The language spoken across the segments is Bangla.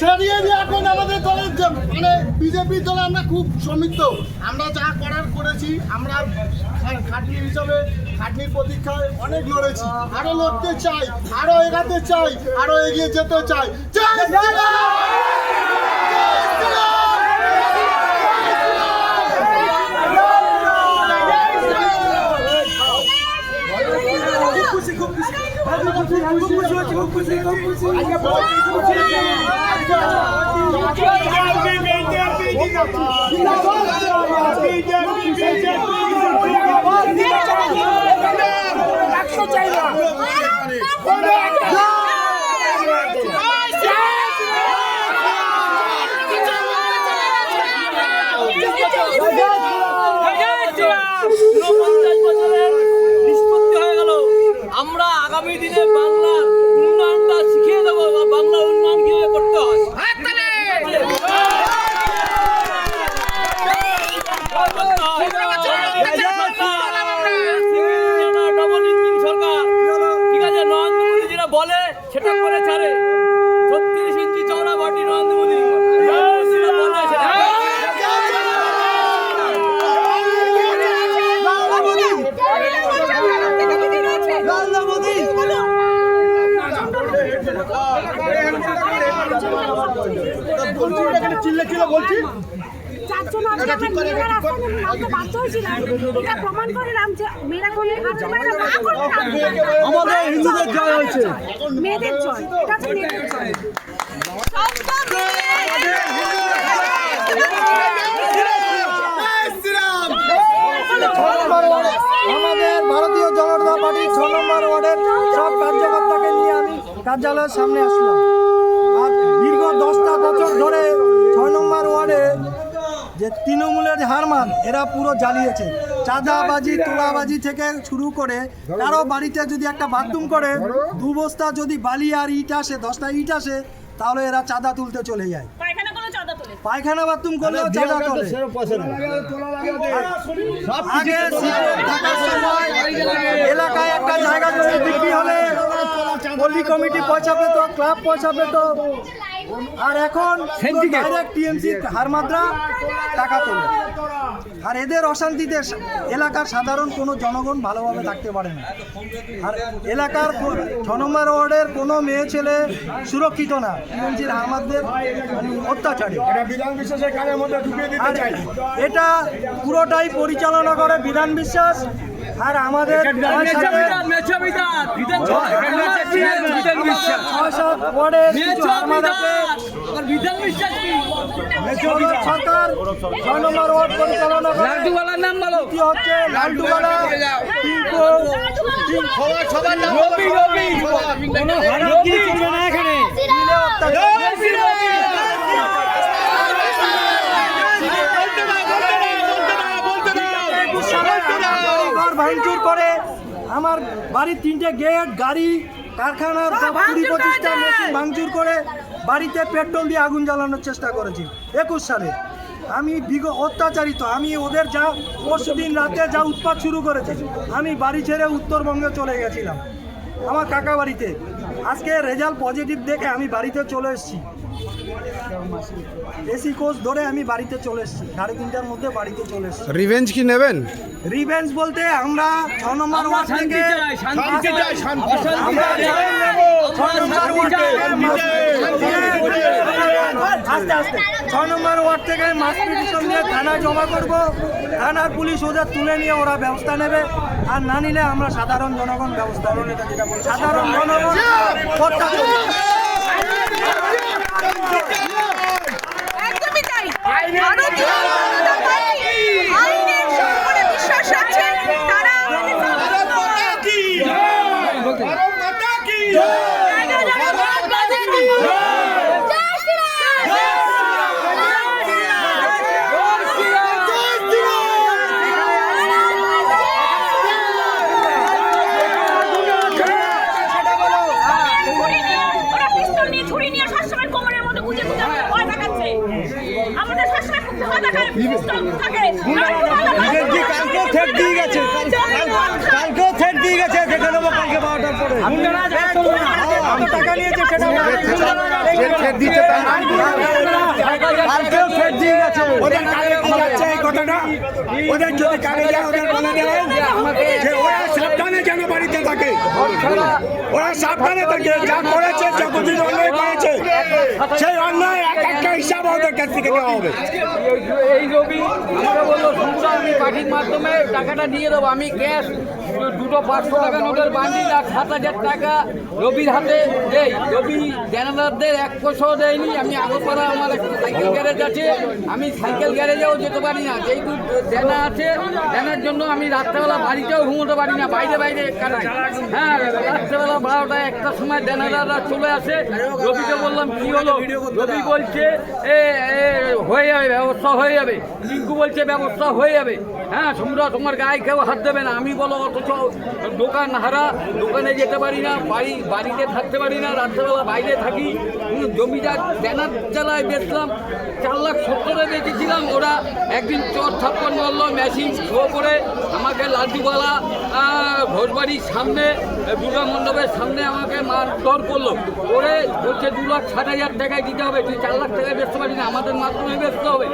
ছড়িয়ে দিয়ে এখন আমাদের দলের মানে বিজেপির দলে আমরা খুব সমৃদ্ধ। আমরা যা করার করেছি, আমরা খাটনি হিসাবে খাটনির প্রতীক্ষায় অনেক লড়েছি, আরো লড়তে চাই, আরো এগাতে চাই, আরো এগিয়ে যেতে চাই। জয় আমরা আগামী দিনে বাংলার উন্নয়নটা শিখিয়ে দেবো, বা বাংলার উন্নয়ন কিভাবে করতে হয়। ডবল ইঞ্জিন সরকার, ঠিক আছে, নরেন্দ্র মোদী যেটা বলে সেটা করে ছাড়ে। 36 ইঞ্চি চওড়া বাটি নরেন্দ্র মোদী যেটা বলে সেটা। আমাদের হিন্দুদের জয় হয়েছে, মেয়েদের জয়, এটা হচ্ছে মেয়েদের জয়। আমাদের ভারতীয় জনতা পার্টির 6 নম্বর ওয়ার্ডের সব কার্যকর্তাকে নিয়ে আমি কার্যালয়ের সামনে আসলাম। আর দীর্ঘ 10টা বছর ধরে 6 নম্বর ওয়ার্ডে যে তৃণমূলের হারমান, এরা পুরো জ্বালিয়েছে। চাঁদাবাজি, তোলাবাজি থেকে শুরু করে কারো বাড়িতে যদি একটা বাথরুম করে 2 বস্তা যদি বালি আর ইট আসে, 10টা ইট আসে, তাহলে এরা চাঁদা তুলতে চলে যায়। পায়খানা বাথরুম করলেও চাঁদা তোলে। আগে থাকার সময় এলাকায় একটা জায়গা জমি বিক্রি হলে পল্লী কমিটি পয়সা পেত, ক্লাব পয়সা পেত, আর এখন ডাইরেক্ট টিএমসি হারমাদরা টাকা তোলে। আর এদের অশান্তিতে এলাকার সাধারণ কোনো জনগণ ভালোভাবে থাকতে পারে না। আর এলাকার 6 নম্বর ওয়ার্ডের কোনো মেয়ে ছেলে সুরক্ষিত না টিএমসির হারমাদদের অত্যাচারে। এটা পুরোটাই পরিচালনা করে বিধান বিশ্বাস। আর আমাদের 6-7 ওয়ার্ডের সরকার 6 নম্বর ওয়ার্ড পরিচালনা করে। হচ্ছে লালটুবালা, ভাঙচুর করে আমার বাড়ির 3টে গেট, গাড়ি, কারখানার 20-25টা মেশিন ভাঙচুর করে বাড়িতে পেট্রোল দিয়ে আগুন জ্বালানোর চেষ্টা করেছি 21 সালে। আমি অত্যাচারিত। আমি ওদের যা পরশুদিন রাতে যা উৎপাত শুরু করেছে, আমি বাড়ি ছেড়ে উত্তরবঙ্গে চলে গেছিলাম আমার কাকা বাড়িতে। আজকে রেজাল্ট পজিটিভ দেখে আমি বাড়িতে চলে এসেছি। এসি কোচ ধরে আমি বাড়িতে চলে এসেছি, 3:30টার মধ্যে বাড়িতে চলে এসেছি। রিভেঞ্জ কি নেবেন? রিভেঞ্জ বলতে আমরা 6 নম্বর ওয়ার্ড থেকে আস্তে আস্তে 6 নম্বর ওয়ার্ড থেকে মাস পিটিশন দিয়ে থানায় জমা করব। থানার পুলিশ ওদের তুলে নিয়ে ওরা ব্যবস্থা নেবে, আর না নিলে আমরা সাধারণ জনগণ ব্যবস্থা নেবে। সাধারণ জনগণ একদমই তাই। ভারতীয় জনতা পার্টি আইনের সম্পূর্ণ বিশ্বাস আছে। তারা কালকেও থ্রেট দিয়ে গেছে, দেখে নেবো কালকে 12টার পরে। টাকা নিয়েছে সেটা ওদের কানে কি যাচ্ছে এই কথাটা? ওদের যদি কানে যায় ওদের বলে দেন যে ওরা সাবধানে যেন বাড়িতে থাকে, ওরা সাবধানে থাকে। যা করেছে, যতদিন অন্যায় করেছে, সেই অন্যায় এক একটা হিসাব ওদের কাছ থেকে নেওয়া হবে। এই রবি আমাকে বললো শুনছো আমি পার্টির মাধ্যমে টাকাটা দিয়ে দেবো, আমি ক্যাশ দুটো 500 টাকা নোটের বান্ডিল আর 7,000 টাকা রবির হাতে দেই। রবি জেনারেলদের 1 পয়সাও দেয়নি। আমি আগরপাড়া আমার একটা সাইকেল গ্যারেজ আছে, আমি সাইকেল গ্যারেজেও যেতে পারি না, যেহেতু দেনা আছে। দেনার জন্য আমি রাত্রেবেলা বাড়িতেও ঘুমোতে পারি না, বাইরে বাইরে কাটাই। হ্যাঁ, রাত্রেবেলা 12টা 1টার সময় দেনাদাররা চলে আসে। রবিকে বললাম কি হলো, রবি বলছে হয়ে যাবে, ব্যবস্থা হয়ে যাবে। টিঙ্কু বলছে ব্যবস্থা হয়ে যাবে। হ্যাঁ, তোমরা তোমার গায়ে কেউ হাত দেবে না। আমি বলো অথচ দোকান হারা, দোকানে যেতে পারি না, বাড়িতে থাকতে পারি না, রাত্রেবেলা বাইরে থাকি। জমিদার দেনার জ্বালায় বেচলাম, 4,70,000 বেচেছিলাম। ওরা একদিন চর থাপ্পন মারলো, মেশিন শো করে আমাকে লালটুবালা ঘোষবাড়ির সামনে, দুর্গা মণ্ডপের সামনে আমাকে মারধর করলো। করে বলছে 2,60,000 টাকায় দিতে হবে, তুই 4 লাখ টাকায় বেচতে পারি না, আমাদের মাধ্যমে বেচতে হবে।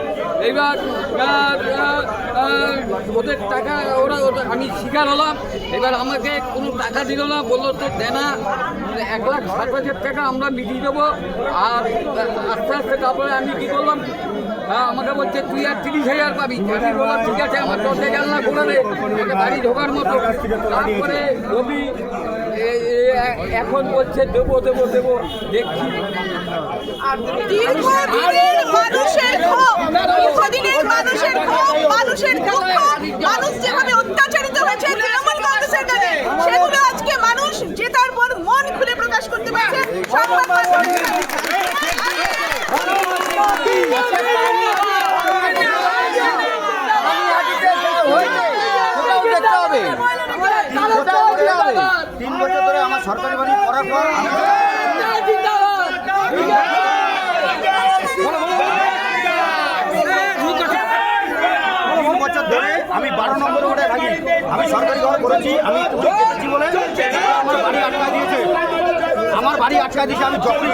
এইবার ওদের টাকা আমি শিকার হলাম। এবার আমাকে কোনো টাকা দিল না, বললো তো দেনা 1,60,000 টাকা আমরা মিটিয়ে দেবো। আর আস্তে আস্তে তারপরে আমি কী করলাম, আমাকে বলছে তুই আর 30,000 পাবি। আমি বললাম ঠিক আছে, আমার 10,000 না করে দে, একটা বাড়ি ঢোকার মতো। তারপরে রবি এখন বলছে দেবো দেবো দেবো, দেখছি। দীর্ঘদিনের মানুষের ক্ষোভ, দীর্ঘদিনের মানুষের ক্ষোভ, মানুষের দুঃখ, মানুষ যেভাবে অত্যাচারিত হয়েছে তৃণমূল কংগ্রেসের কাছে, সেগুলো আজকে মানুষ যে তার মন খুলে প্রকাশ করতে পারছে সংবাদ মাধ্যমে। দেখতে হবে, 3 বছর ধরে আমার সরকারি বাড়ি করার পর আমি 12 নম্বর ওয়ার্ডে থাকি। আমি সরকারি ঘর করেছি, আমি বলে আমার বাড়ি আটকা দিয়েছে, আমার বাড়ি আটকা দিয়েছে। আমি যখনই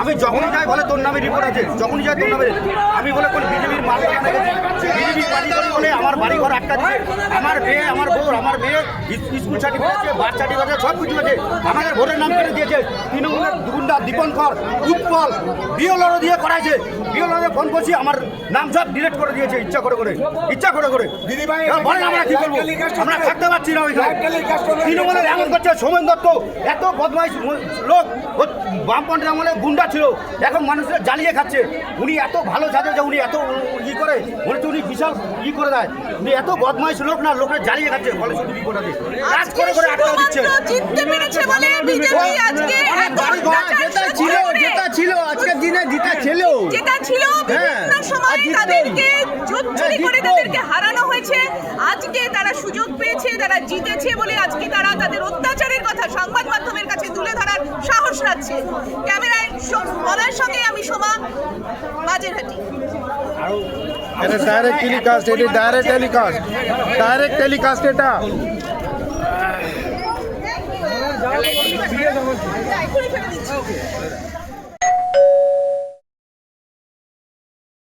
আমি যখনই যাই বলে তোর নামে রিপোর্ট আছে, যখনই যাই তোর নামে। আমি বলে কোন বিজেপির মাল বিজেপির পার্টি করি বলে আমার বাড়ি ঘর আটকা দিয়েছে। আমার মেয়ে, আমার বউ, আমার মেয়ে স্কুল সার্টিফিকেট আছে, বার্থ সার্টিফিকেট আছে, সব কিছু আছে। আমাদের ভোটের নাম কেটে দিয়েছে তৃণমূলের গুন্ডা দীপঙ্কর, উৎপল, বিওলরও দিয়ে করাইছে। বিওলরে ফোন করছি, আমার নাম সব ডিলিট করে দিয়েছে ইচ্ছা করে দিদিভাই বলেন আমরা কি করবো? আমরা থাকতে পারছি না ওইখানে। তৃণমূলের এমন করছে, সোমেন দত্ত এত বদমাইশ লোক, বামপন্থী আমলে গুন্ডা ছিল, এখন মানুষের জ্বালিয়ে খাচ্ছে। উনি এত ভালো সাজে যে উনি এত করে, উনি বিশাল করে দেয়। উনি এত বদমাইশ লোক না, লোকের জ্বালিয়ে খাচ্ছে, ফলে শুধু বিপদ আছে। কাজ করে আটকা দিচ্ছে। যেটা ছিল আজকের দিনে যেটা ছিল বিভিন্ন সময় তাদেরকে জোচ্চুরি করে তাদেরকে হারানো হয়েছে। আজকে তারা সুযোগ পেয়েছে, তারা জিতেছে বলে আজকে তারা তাদের অত্যাচারের কথা সংবাদ মাধ্যমের কাছে তুলে ধরার সাহস রাখছে। ক্যামেরায় বলার সঙ্গে আমি সোমা, বাজেরহাটি। এটা ডাইরেক্ট টেলিকাস্ট এটা। এখনই ফেলে দিচ্ছি।